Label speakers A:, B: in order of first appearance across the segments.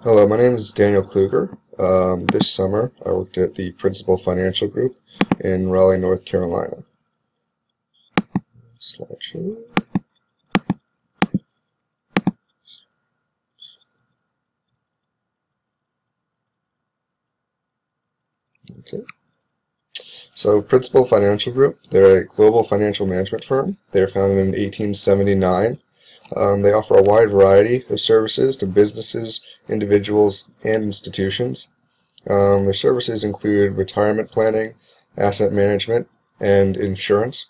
A: Hello, my name is Daniel Kluger. This summer, I worked at the Principal Financial Group in Raleigh, North Carolina. Slideshow. Okay. So, Principal Financial Group, they're a global financial management firm. They were founded in 1879. They offer a wide variety of services to businesses, individuals, and institutions. Their services include retirement planning, asset management, and insurance.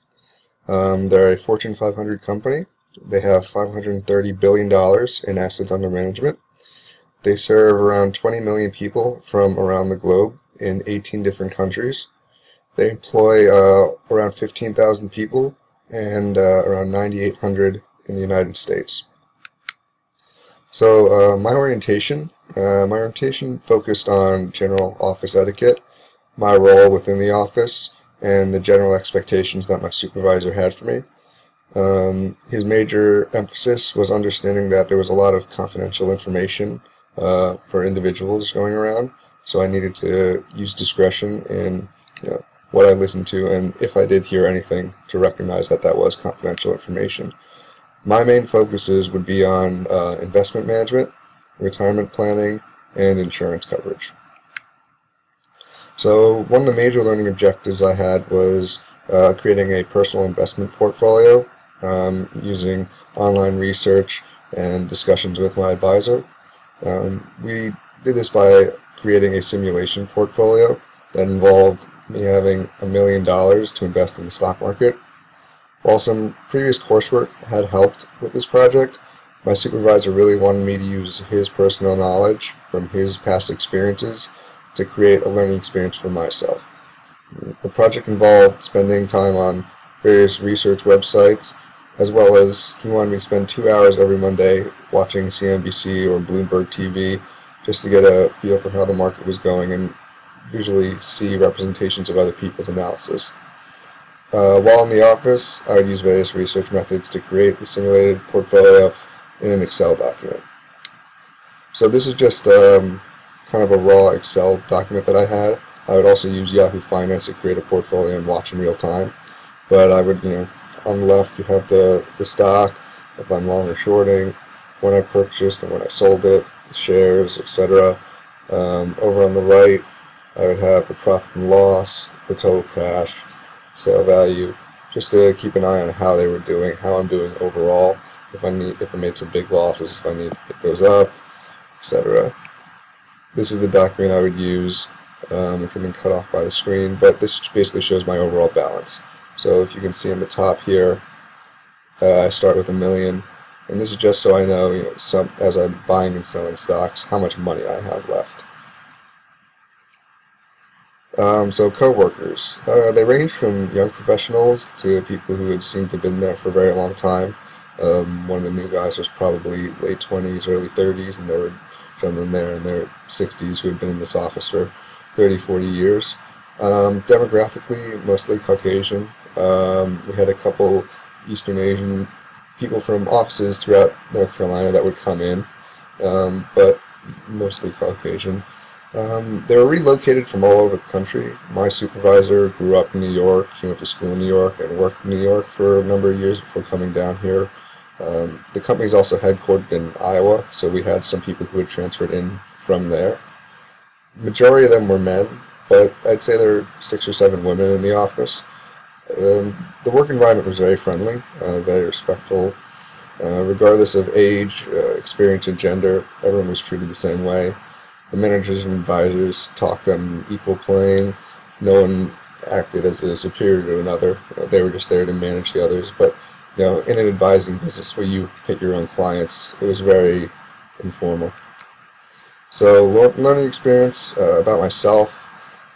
A: They're a Fortune 500 company. They have $530 billion in assets under management. They serve around 20 million people from around the globe in 18 different countries. They employ around 15,000 people and around 9,800 in the United States. So my orientation focused on general office etiquette, my role within the office, and the general expectations that my supervisor had for me. His major emphasis was understanding that there was a lot of confidential information for individuals going around, so I needed to use discretion in what I listened to, and if I did hear anything, to recognize that that was confidential information. My main focuses would be on investment management, retirement planning, and insurance coverage. So one of the major learning objectives I had was creating a personal investment portfolio using online research and discussions with my advisor. We did this by creating a simulation portfolio that involved me having $1 million to invest in the stock market. While some previous coursework had helped with this project, my supervisor really wanted me to use his personal knowledge from his past experiences to create a learning experience for myself. The project involved spending time on various research websites, as well as he wanted me to spend 2 hours every Monday watching CNBC or Bloomberg TV just to get a feel for how the market was going and usually see representations of other people's analysis. While in the office, I would use various research methods to create the simulated portfolio in an Excel document. So this is just kind of a raw Excel document that I had. I would also use Yahoo Finance to create a portfolio and watch in real time. But I would, on the left you have the stock, if I'm long or shorting, when I purchased and when I sold it, the shares, etc. Over on the right, I would have the profit and loss, the total cash, sale value, just to keep an eye on how they were doing, how I'm doing overall, if I made some big losses, if I need to pick those up, etc. This is the document I would use. It's been cut off by the screen, but this basically shows my overall balance. So if you can see on the top here, I start with $1 million, and this is just so I know, as I'm buying and selling stocks, how much money I have left. So coworkers, they range from young professionals to people who had seemed to have been there for a very long time. One of the new guys was probably late 20s, early 30s, and there were gentlemen there in their 60s who had been in this office for 30, 40 years. Demographically, mostly Caucasian. We had a couple Eastern Asian people from offices throughout North Carolina that would come in, but mostly Caucasian. They were relocated from all over the country. My supervisor grew up in New York. He went to school in New York and worked in New York for a number of years before coming down here. The company is also headquartered in Iowa, so we had some people who had transferred in from there. Majority of them were men, but I'd say there were 6 or 7 women in the office. The work environment was very friendly, very respectful. Regardless of age, experience, and gender, everyone was treated the same way. The managers and advisors talked on equal plane. No one acted as a superior to another. They were just there to manage the others. But in an advising business where you pick your own clients, it was very informal. So learning experience about myself.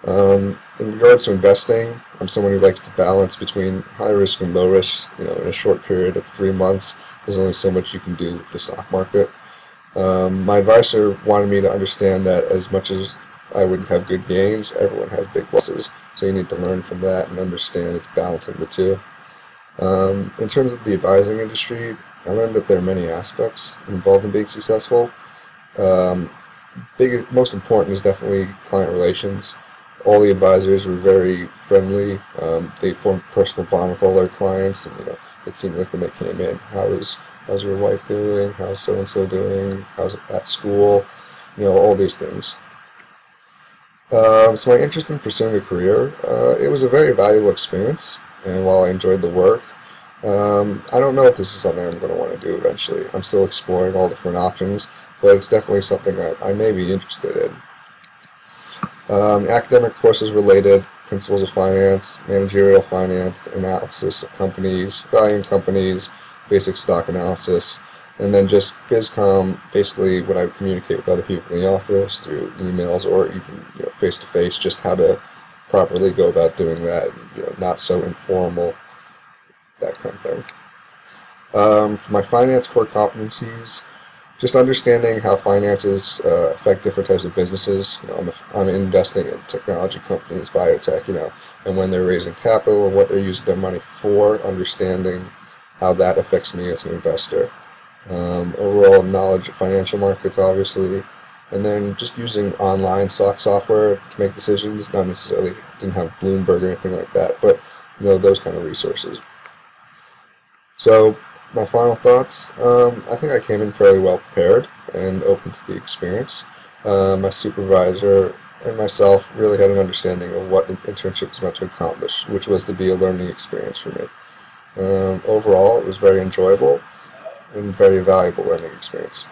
A: In regards to investing, I'm someone who likes to balance between high risk and low risk. In a short period of 3 months, there's only so much you can do with the stock market. My advisor wanted me to understand that as much as I would have good gains, everyone has big losses, so you need to learn from that and understand the balance of the two. In terms of the advising industry, I learned that there are many aspects involved in being successful. most important is definitely client relations. All the advisors were very friendly. They formed a personal bond with all their clients, and it seemed like when they came in, how's your wife doing? How's so and so doing? How's it at school? All these things. So my interest in pursuing a career, it was a very valuable experience, and while I enjoyed the work, I don't know if this is something I'm going to want to do eventually. I'm still exploring all different options, but it's definitely something that I may be interested in. Academic courses related, principles of finance, managerial finance, analysis of companies, valuing companies, basic stock analysis, and then just BizCom, basically what I would communicate with other people in the office through emails or even face-to-face, just how to properly go about doing that, not so informal, that kind of thing. For my finance core competencies, just understanding how finances affect different types of businesses. I'm investing in technology companies, biotech, and when they're raising capital and what they're using their money for, understanding how that affects me as an investor. Overall knowledge of financial markets, obviously, and then just using online stock software to make decisions. Not necessarily, didn't have Bloomberg or anything like that, but those kind of resources. So my final thoughts, I think I came in fairly well prepared and open to the experience. My supervisor and myself really had an understanding of what the internship was meant to accomplish, which was to be a learning experience for me. Overall, it was very enjoyable and very valuable learning experience.